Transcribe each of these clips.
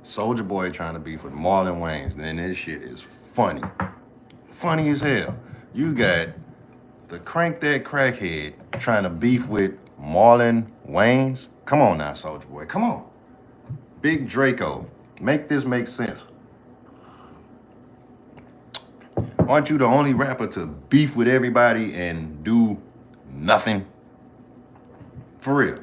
Soulja Boy trying to beef with Marlon Wayans. Then this shit is funny. Funny as hell. You got the crank that crackhead trying to beef with Marlon Wayans. Come on now, Soulja Boy. Come on. Big Draco. Make this make sense. Aren't you the only rapper to beef with everybody and do nothing? For real.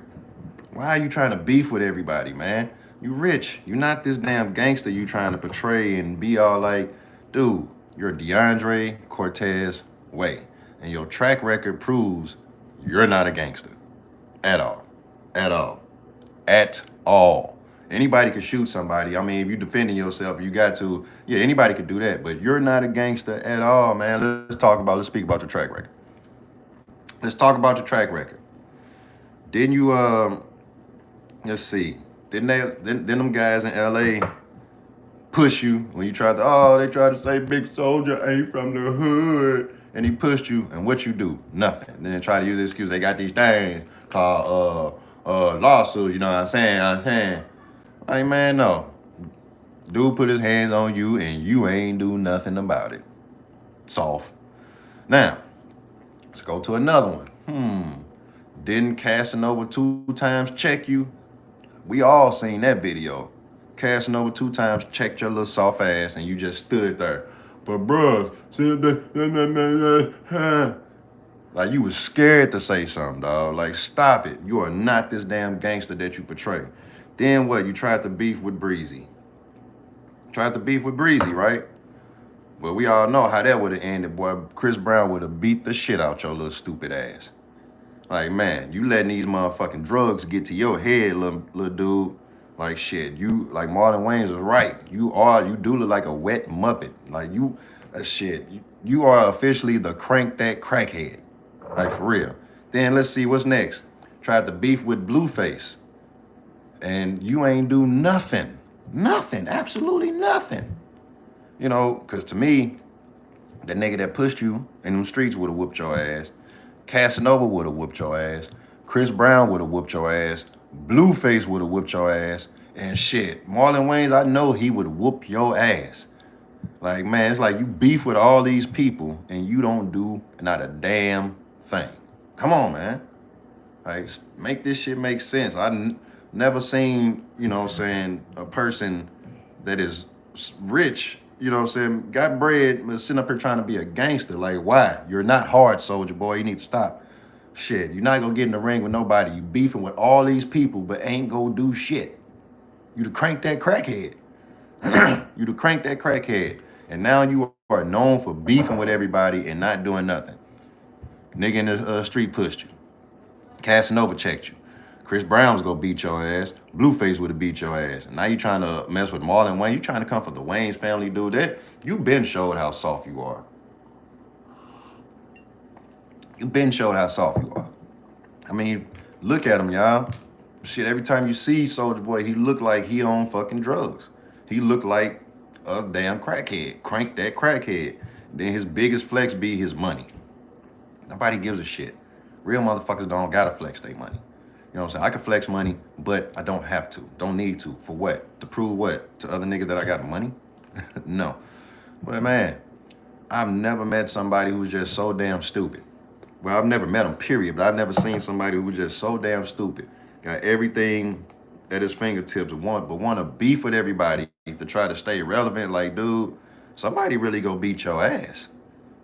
Why are you trying to beef with everybody, man? You rich. You're not this damn gangster you trying to portray and be all like, dude, you're DeAndre Cortez Way. And your track record proves you're not a gangster. At all. At all. At all. Anybody could shoot somebody. I mean, if you're defending yourself, you got to, yeah, anybody could do that. But you're not a gangster at all, man. Let's speak about your track record. Let's talk about your track record. Didn't you, let's see, didn't them guys in LA push you when you tried to, they tried to say Big Soulja ain't from the hood. And he pushed you, and what you do? Nothing. And then try to use the excuse, they got these things called lawsuit, you know what I'm saying? Like, man, no. Dude put his hands on you, and you ain't do nothing about it. Soft. Now, let's go to another one. Didn't Casanova 2 times check you? We all seen that video. Casanova 2 times checked your little soft ass, and you just stood there. But bruh, like you was scared to say something, dog. Like, stop it. You are not this damn gangster that you portray. Then what? You tried to beef with Breezy. Right? Well, we all know how that would have ended, boy. Chris Brown would have beat the shit out your little stupid ass. Like, man, you letting these motherfucking drugs get to your head, little dude. Like, shit, you, like Marlon Wayans is right. You do look like a wet Muppet. Like, you are officially the crank that crackhead. Like, for real. Then let's see what's next. Tried to beef with Blueface. And you ain't do nothing. Nothing, absolutely nothing. You know, because to me, the nigga that pushed you in them streets would have whooped your ass. Casanova would have whooped your ass. Chris Brown would have whooped your ass. Blueface would have whooped your ass. And shit, Marlon Wayans, I know he would whoop your ass. Like, man, it's like you beef with all these people and you don't do not a damn thing. Come on, man. Like, make this shit make sense. Never seen, you know what I'm saying, a person that is rich, you know what I'm saying, got bread, but sitting up here trying to be a gangster. Like, why? You're not hard, Soulja Boy. You need to stop. Shit, you're not gonna get in the ring with nobody. You beefing with all these people, but ain't gonna do shit. You to crank that crackhead. You to crank that crackhead. And now you are known for beefing with everybody and not doing nothing. Nigga in the street pushed you. Casanova checked you. Chris Brown was gonna beat your ass. Blueface would have beat your ass. And now you trying to mess with Marlon Wayne. You trying to come for the Wayans family, dude. That you been showed how soft you are. You been showed how soft you are. I mean, look at him, y'all. Shit, every time you see Soulja Boy, he look like he on fucking drugs. He look like a damn crackhead. Crank that crackhead. Then his biggest flex be his money. Nobody gives a shit. Real motherfuckers don't gotta flex their money. You know what I'm saying? I can flex money, but I don't have to. Don't need to. For what? To prove what? To other niggas that I got money? No. But man, I've never met somebody who's just so damn stupid. Well, I've never met him, period, but I've never seen somebody who was just so damn stupid. Got everything at his fingertips, but want to beef with everybody to try to stay relevant. Like, dude, somebody really go beat your ass.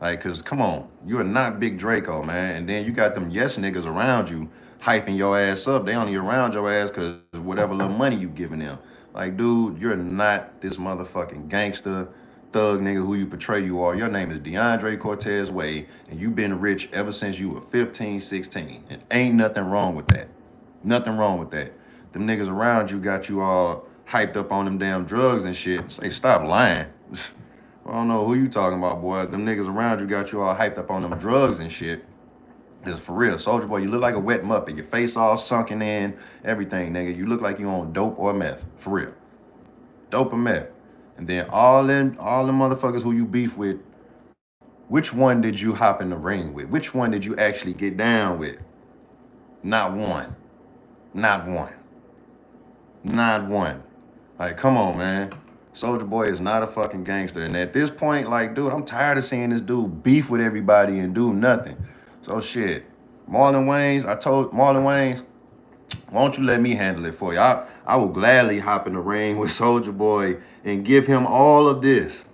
Like, cause come on, you are not Big Draco, man. And then you got them yes niggas around you hyping your ass up. They only around your ass cause whatever little money you giving them. Like, dude, you're not this motherfucking gangster thug nigga who you portray you are. Your name is DeAndre Cortez Way, and you've been rich ever since you were 15, 16. And ain't nothing wrong with that. Nothing wrong with that. Them niggas around you got you all hyped up on them damn drugs and shit. Say, stop lying. I don't know who you talking about, boy. Them niggas around you got you all hyped up on them drugs and shit. Cause for real, Soulja Boy, you look like a wet Muppet. Your face all sunken in, everything, nigga. You look like you on dope or meth, for real. Dope or meth. And then all them motherfuckers who you beef with, which one did you hop in the ring with? Which one did you actually get down with? Not one. Not one. Not one. Like, come on, man. Soulja Boy is not a fucking gangster. And at this point, like, dude, I'm tired of seeing this dude beef with everybody and do nothing. So shit. Marlon Wayans, I told Marlon Wayans, why don't you let me handle it for you? I will gladly hop in the ring with Soulja Boy and give him all of this.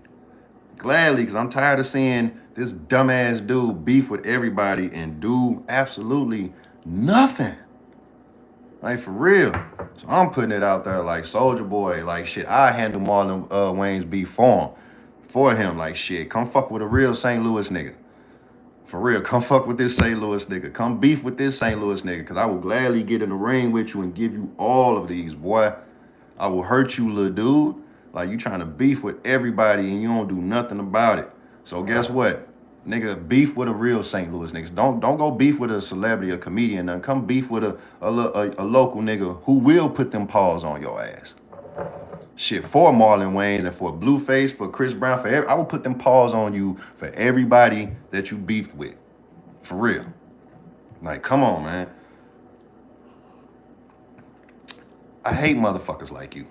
Gladly, because I'm tired of seeing this dumbass dude beef with everybody and do absolutely nothing. Like, for real. So I'm putting it out there like Soulja Boy, like shit, I handle Marlon Wayans beef for him. Like shit, come fuck with a real St. Louis nigga. For real, come fuck with this St. Louis nigga. Come beef with this St. Louis nigga, because I will gladly get in the ring with you and give you all of these, boy. I will hurt you, little dude. Like, you trying to beef with everybody and you don't do nothing about it. So guess what? Nigga, beef with a real St. Louis niggas. Don't go beef with a celebrity, a comedian. None. Come beef with a local nigga who will put them paws on your ass. Shit, for Marlon Wayans and for Blueface, for Chris Brown, I will put them paws on you for everybody that you beefed with. For real. Like, come on, man. I hate motherfuckers like you.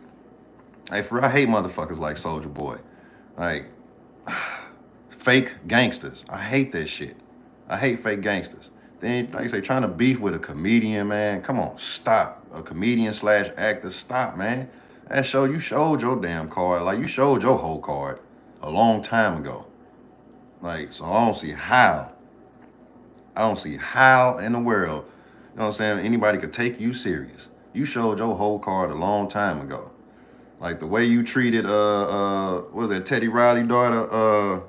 Like, for real, I hate motherfuckers like Soulja Boy. Like, fake gangsters. I hate that shit. I hate fake gangsters. Then, like I say, trying to beef with a comedian, man. Come on, stop. A comedian / actor, stop, man. That show, you showed your damn card. Like, you showed your whole card a long time ago. Like, so I don't see how. I don't see how in the world, you know what I'm saying, anybody could take you serious. You showed your whole card a long time ago. Like, the way you treated, what was that, Teddy Riley daughter,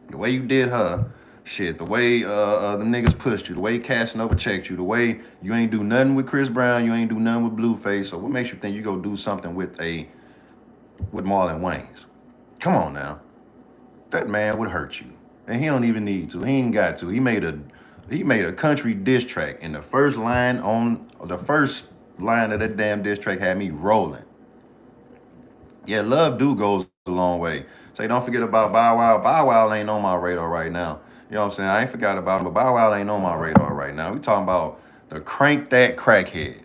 the way you did her, shit, the way the niggas pushed you, the way Casanova checked you, the way you ain't do nothing with Chris Brown, you ain't do nothing with Blueface. So what makes you think you go do something with Marlon Wayans? Come on now. That man would hurt you. And he don't even need to. He ain't got to. He made a country diss track, and the first line of that damn diss track had me rolling. Yeah, love goes a long way. Say, don't forget about Bow Wow. Bow Wow ain't on my radar right now. You know what I'm saying? I ain't forgot about him, but Bow Wow ain't on my radar right now. We talking about the Crank That Crackhead,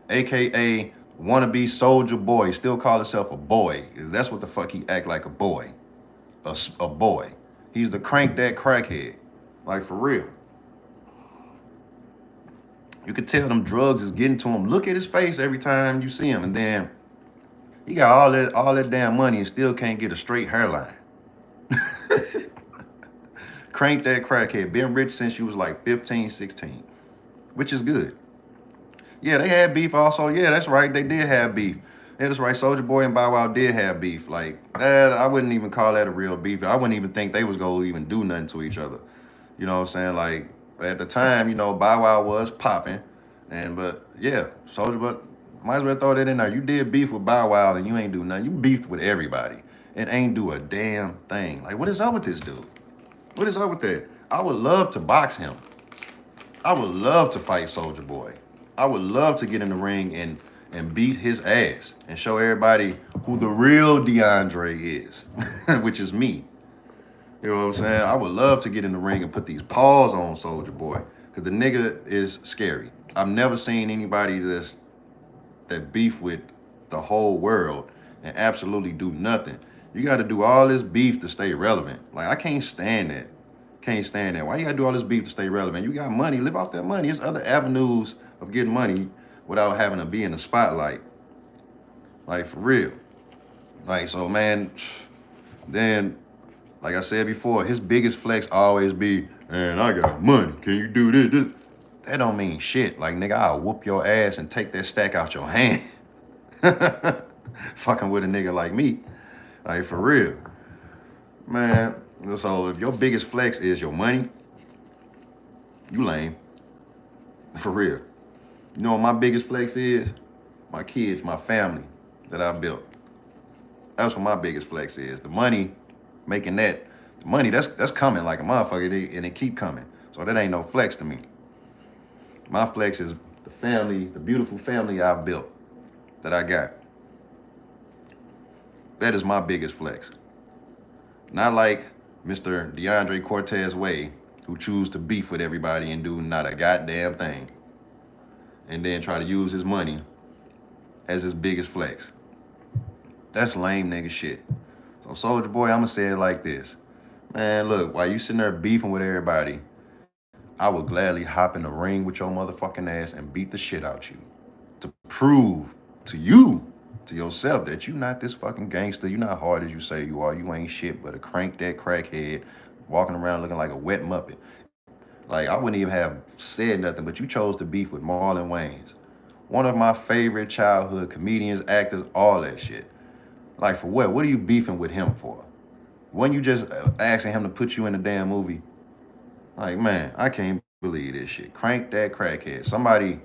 a.k.a. wannabe Soulja Boy. Still call himself a boy, because that's what the fuck he act like, a boy. A boy. He's the Crank That Crackhead. Like, for real. You could tell them drugs is getting to him. Look at his face every time you see him, and then he got all that damn money and still can't get a straight hairline. Crank That Crackhead. Been rich since you was like 15, 16, which is good. Yeah, they had beef also. Yeah, that's right. They did have beef. Yeah, that's right. Soulja Boy and Bow Wow did have beef. Like, that, I wouldn't even call that a real beef. I wouldn't even think they was going to even do nothing to each other. You know what I'm saying? Like, at the time, you know, Bow Wow was popping. But, yeah, Soulja Boy, might as well throw that in there. You did beef with Bow Wow and you ain't do nothing. You beefed with everybody and ain't do a damn thing. Like, what is up with this dude? What is up with that? I would love to box him. I would love to fight Soulja Boy. I would love to get in the ring and beat his ass and show everybody who the real DeAndre is, which is me. You know what I'm saying? I would love to get in the ring and put these paws on Soulja Boy, because the nigga is scary. I've never seen anybody that beef with the whole world and absolutely do nothing. You got to do all this beef to stay relevant. Like, I can't stand that. Can't stand that. Why you got to do all this beef to stay relevant? You got money. Live off that money. There's other avenues of getting money without having to be in the spotlight. Like, for real. Like, so, man, then, like I said before, his biggest flex always be, man, I got money. Can you do this? That don't mean shit. Like, nigga, I'll whoop your ass and take that stack out your hand. Fucking with a nigga like me. Like, for real. Man, so if your biggest flex is your money, you lame. For real. You know what my biggest flex is? My kids, my family that I built. That's what my biggest flex is. The money, making that, the money, that's coming like a motherfucker, and it keep coming. So that ain't no flex to me. My flex is the family, the beautiful family I've built, that I got. That is my biggest flex. Not like Mr. DeAndre Cortez Way, who choose to beef with everybody and do not a goddamn thing, and then try to use his money as his biggest flex. That's lame nigga shit. So Soulja Boy, I'ma say it like this. Man, look, while you sitting there beefing with everybody, I would gladly hop in the ring with your motherfucking ass and beat the shit out you. To prove to you, to yourself, that you not this fucking gangster. You not hard as you say you are. You ain't shit but a crank that crackhead walking around looking like a wet muppet. Like, I wouldn't even have said nothing, but you chose to beef with Marlon Wayans. One of my favorite childhood comedians, actors, all that shit. Like, for what? What are you beefing with him for? When you just asking him to put you in a damn movie? Like, man, I can't believe this shit. Crank that crackhead. Somebody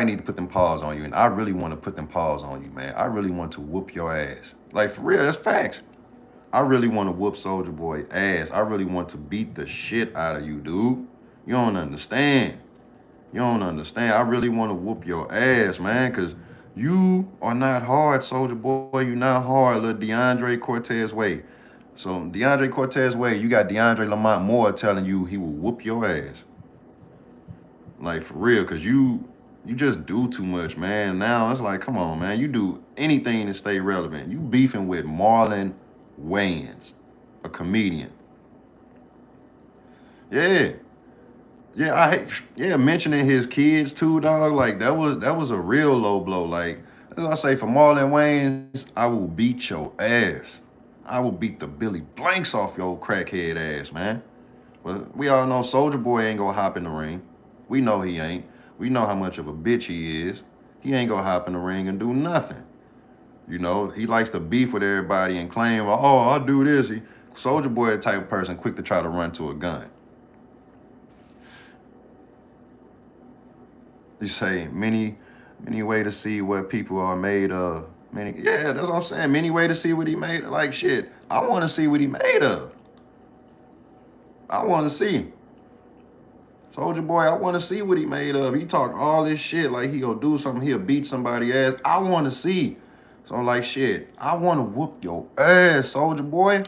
need to put them paws on you, and I really want to put them paws on you, man. I really want to whoop your ass. Like, for real, that's facts. I really want to whoop Soulja Boy ass. I really want to beat the shit out of you, dude. You don't understand. You don't understand. I really want to whoop your ass, man, because you are not hard, Soulja Boy. You not hard, little DeAndre Cortez Way. So DeAndre Cortez Way, you got DeAndre Lamont Moore telling you he will whoop your ass. Like, for real, because you just do too much, man. Now it's like, come on, man. You do anything to stay relevant. You beefing with Marlon Wayans, a comedian. Yeah. Yeah, mentioning his kids too, dog. Like, that was a real low blow. Like, as I say, for Marlon Wayans, I will beat your ass. I will beat the Billy Blanks off your crackhead ass, man. But we all know Soulja Boy ain't gonna hop in the ring. We know he ain't. We know how much of a bitch he is. He ain't gonna hop in the ring and do nothing. You know, he likes to beef with everybody and claim, oh, I'll do this. Soulja Boy the type of person quick to try to run to a gun. You say many way to see what people are made of. Yeah, that's what I'm saying. Many way to see what he made. Like, shit, I want to see what he made of. I want to see. Soulja Boy, I want to see what he made of. He talk all this shit like he gonna do something. He'll beat somebody ass. I want to see. So, like, shit, I want to whoop your ass, Soulja Boy.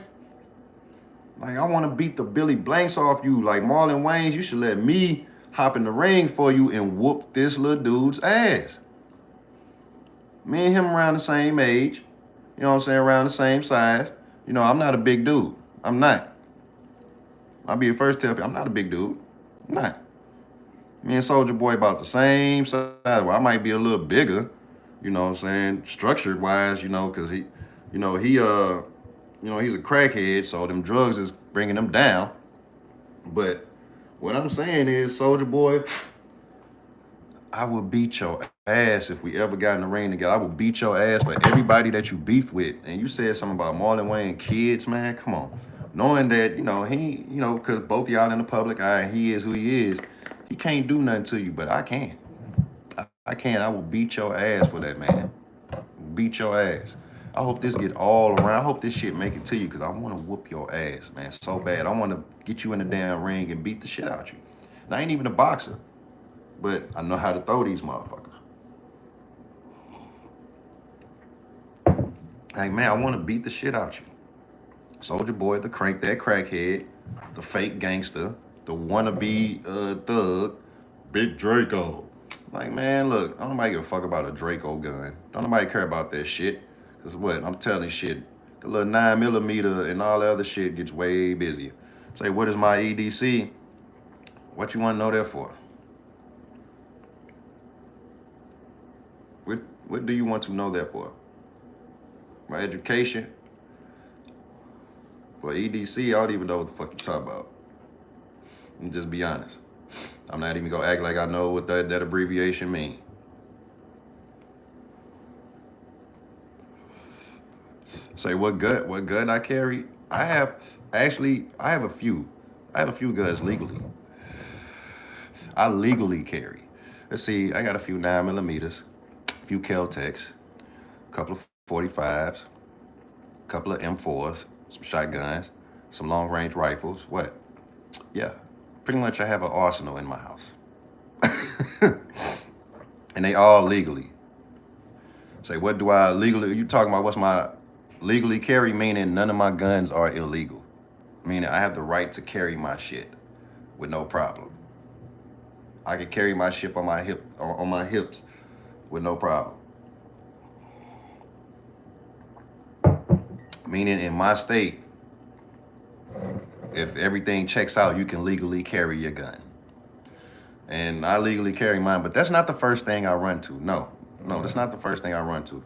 Like, I want to beat the Billy Blanks off you. Like, Marlon Wayans, you should let me hop in the ring for you and whoop this little dude's ass. Me and him around the same age. You know what I'm saying? Around the same size. You know, I'm not a big dude. I'm not. I'll be the first to tell you, I'm not a big dude. I'm not. Me and Soulja Boy about the same size. Well, I might be a little bigger, you know what I'm saying, structured wise, you know, because he's a crackhead, so them drugs is bringing him down. But what I'm saying is, Soulja Boy, I will beat your ass if we ever got in the ring together. I will beat your ass for everybody that you beef with. And you said something about Marlon Wayne kids, man. Come on. Knowing that, because both y'all in the public eye and he is who he is, he can't do nothing to you, but I can. I can. I will beat your ass for that, man. Beat your ass. I hope this get all around. I hope this shit make it to you because I want to whoop your ass, man, so bad. I want to get you in the damn ring and beat the shit out you. And I ain't even a boxer, but I know how to throw these motherfuckers. Like, man, I want to beat the shit out you. Soulja Boy, the crank that crackhead, the fake gangster, the wannabe thug, Big Draco. Like, man, look, don't nobody give a fuck about a Draco gun. Don't nobody care about that shit. Because what? I'm telling you shit. The little 9mm and all the other shit gets way busier. Say, what is my EDC? What you want to know that for? What do you want to know that for? My education? For EDC, I don't even know what the fuck you talking about. And just be honest. I'm not even gonna act like I know what that abbreviation means. Say what gun I carry? I have a few. I have a few guns legally. I legally carry. Let's see, I got a few 9mm, a few Kel-Tecs, a couple of 45s, a couple of M4s, some shotguns, some long-range rifles. What? Yeah, pretty much I have an arsenal in my house. And they all legally. Say, what do I legally, you talking about what's my legally carry, meaning none of my guns are illegal. Meaning I have the right to carry my shit with no problem. I can carry my shit on my hips with no problem. Meaning in my state, if everything checks out, you can legally carry your gun. And I legally carry mine, but that's not the first thing I run to. No, that's not the first thing I run to.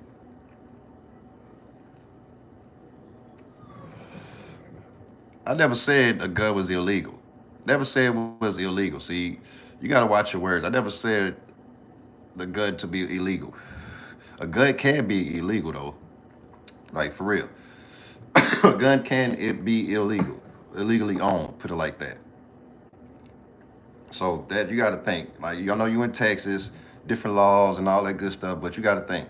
I never said a gun was illegal. Never said it was illegal. See, you gotta watch your words. I never said the gun to be illegal. A gun can be illegal though. Like for real. A gun can it be illegal. Illegally owned, put it like that. So that you gotta think. Like y'all know you in Texas, different laws and all that good stuff, but you gotta think.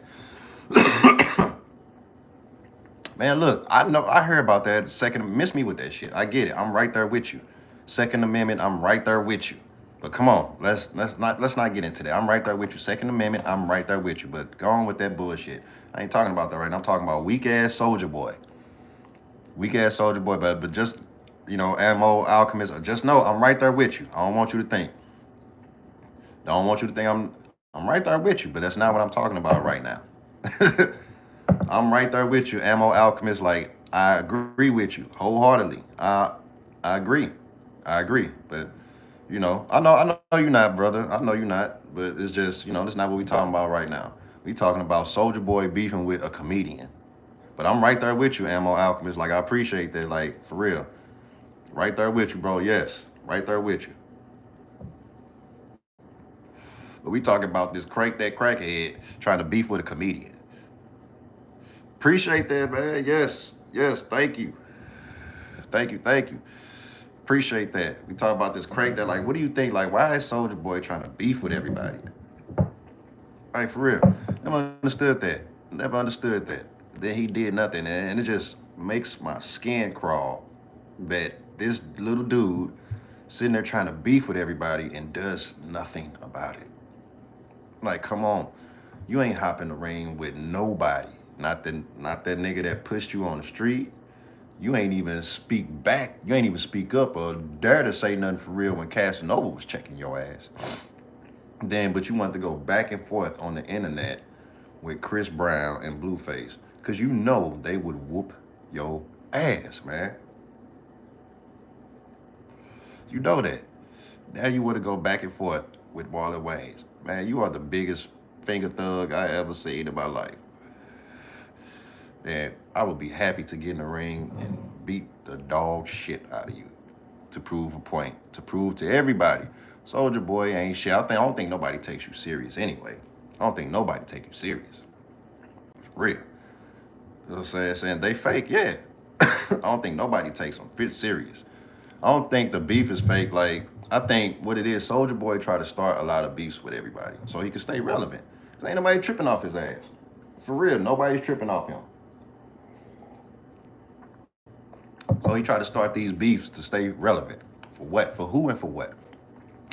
Man, look, I know I heard about that. Second, miss me with that shit. I get it. I'm right there with you. Second Amendment, I'm right there with you. But come on, let's not get into that. I'm right there with you. Second Amendment, I'm right there with you. But go on with that bullshit. I ain't talking about that right now. I'm talking about weak ass Soulja Boy. Weak ass Soulja Boy, but just ammo alchemist. Just know I'm right there with you. I don't want you to think. Don't want you to think I'm right there with you, but that's not what I'm talking about right now. I'm right there with you, ammo alchemist. Like I agree with you wholeheartedly. I agree. I agree. But I know you're not, brother. I know you're not. But it's just that's not what we talking about right now. We talking about Soulja Boy beefing with a comedian. But I'm right there with you, ammo alchemist. Like I appreciate that. Like for real, right there with you, bro. Yes, right there with you. But we talking about this crackhead trying to beef with a comedian. Appreciate that, man. Yes. Thank you. Thank you. Appreciate that. We talk about this crank that, like, what do you think? Like, why is Soulja Boy trying to beef with everybody? Like, for real. Never understood that. Never understood that. Then he did nothing. And it just makes my skin crawl that this little dude sitting there trying to beef with everybody and does nothing about it. Like, come on. You ain't hopping the ring with nobody. Not that nigga that pushed you on the street. You ain't even speak back. You ain't even speak up or dare to say nothing for real when Casanova was checking your ass. But you want to go back and forth on the internet with Chris Brown and Blueface because you know they would whoop your ass, man. You know that. Now you want to go back and forth with Marlon Wayans. Man, you are the biggest finger thug I ever seen in my life. And I would be happy to get in the ring and beat the dog shit out of you to prove a point, to prove to everybody, Soulja Boy ain't shit. I don't think nobody takes you serious anyway. I don't think nobody take you serious. For real. You know what I'm saying? They fake, yeah. I don't think nobody takes them serious. I don't think the beef is fake. Like, I think what it is, Soulja Boy try to start a lot of beefs with everybody so he can stay relevant. Ain't nobody tripping off his ass. For real, nobody's tripping off him. So he tried to start these beefs to stay relevant. For what? For who and for what?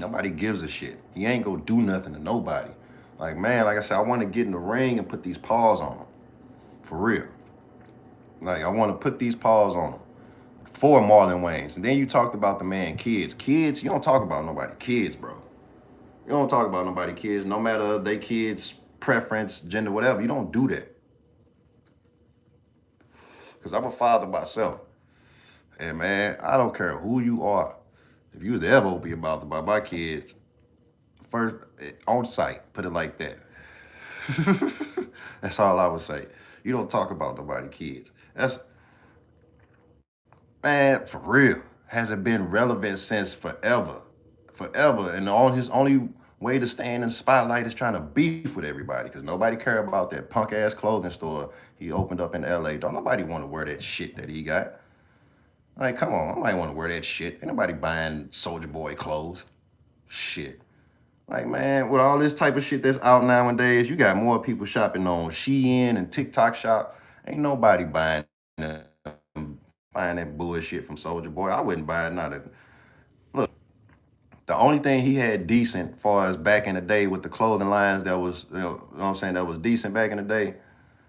Nobody gives a shit. He ain't gonna do nothing to nobody. Like, man, like I said, I want to get in the ring and put these paws on him. For real. Like, I want to put these paws on him. For Marlon Wayans. And then you talked about the man kids. Kids, you don't talk about nobody kids, bro. You don't talk about nobody kids, no matter they kids' preference, gender, whatever. You don't do that. Because I'm a father myself. And man, I don't care who you are. If you was to ever be about my kids, first on site, put it like that. That's all I would say. You don't talk about nobody kids. That's man, for real. Hasn't been relevant since forever. Forever. And his only way to stay in the spotlight is trying to beef with everybody because nobody care about that punk ass clothing store he opened up in LA. Don't nobody want to wear that shit that he got. Like, come on, I might want to wear that shit. Ain't nobody buying Soulja Boy clothes. Shit. Like, man, with all this type of shit that's out nowadays, you got more people shopping on Shein and TikTok shop. Ain't nobody buying that bullshit from Soulja Boy. I wouldn't buy it, not a... Look, the only thing he had decent far as back in the day with the clothing lines that was, you know what I'm saying, that was decent back in the day,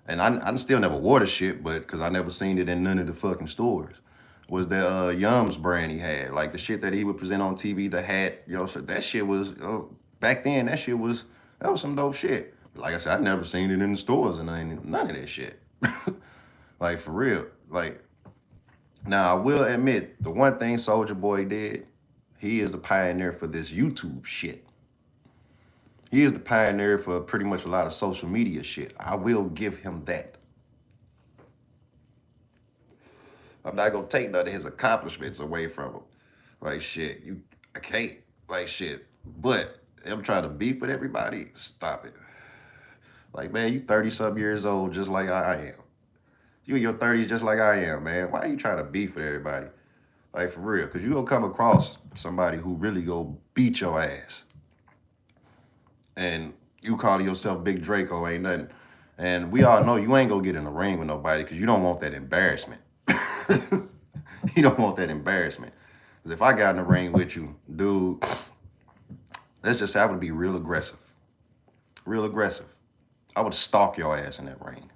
and I still never wore the shit, but because I never seen it in none of the fucking stores, was the Yums brand he had. Like the shit that he would present on TV, the hat, so that shit was, back then, that was some dope shit. Like I said, I never seen it in the stores and none of that shit. Like, for real. Like, now I will admit, the one thing Soulja Boy did, he is the pioneer for this YouTube shit. He is the pioneer for pretty much a lot of social media shit. I will give him that. I'm not gonna take none of his accomplishments away from him. Like, shit, I can't. Like, shit. But him trying to beef with everybody, stop it. Like, man, you 30-something years old just like I am. You in your 30s just like I am, man. Why are you trying to beef with everybody? Like, for real. Because you gonna come across somebody who really go beat your ass. And you calling yourself Big Draco ain't nothing. And we all know you ain't gonna get in the ring with nobody because you don't want that embarrassment. You don't want that embarrassment. Because if I got in the ring with you, dude, let's just say I would be real aggressive. Real aggressive. I would stalk your ass in that ring.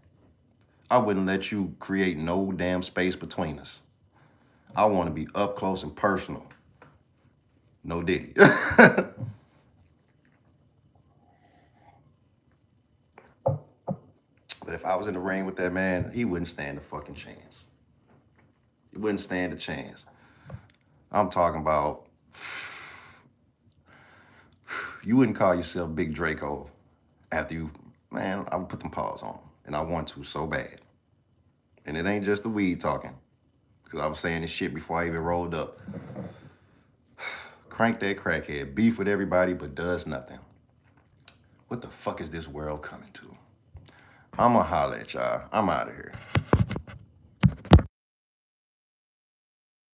I wouldn't let you create no damn space between us. I want to be up close and personal. No Diddy. But if I was in the ring with that man, he wouldn't stand a fucking chance. He wouldn't stand a chance. I'm talking about, you wouldn't call yourself Big Draco after you, man, I would put them paws on. And I want to so bad. And it ain't just the weed talking. Because I was saying this shit before I even rolled up. Crank that crackhead, beef with everybody, but does nothing. What the fuck is this world coming to? I'ma holler at y'all. I'm out of here.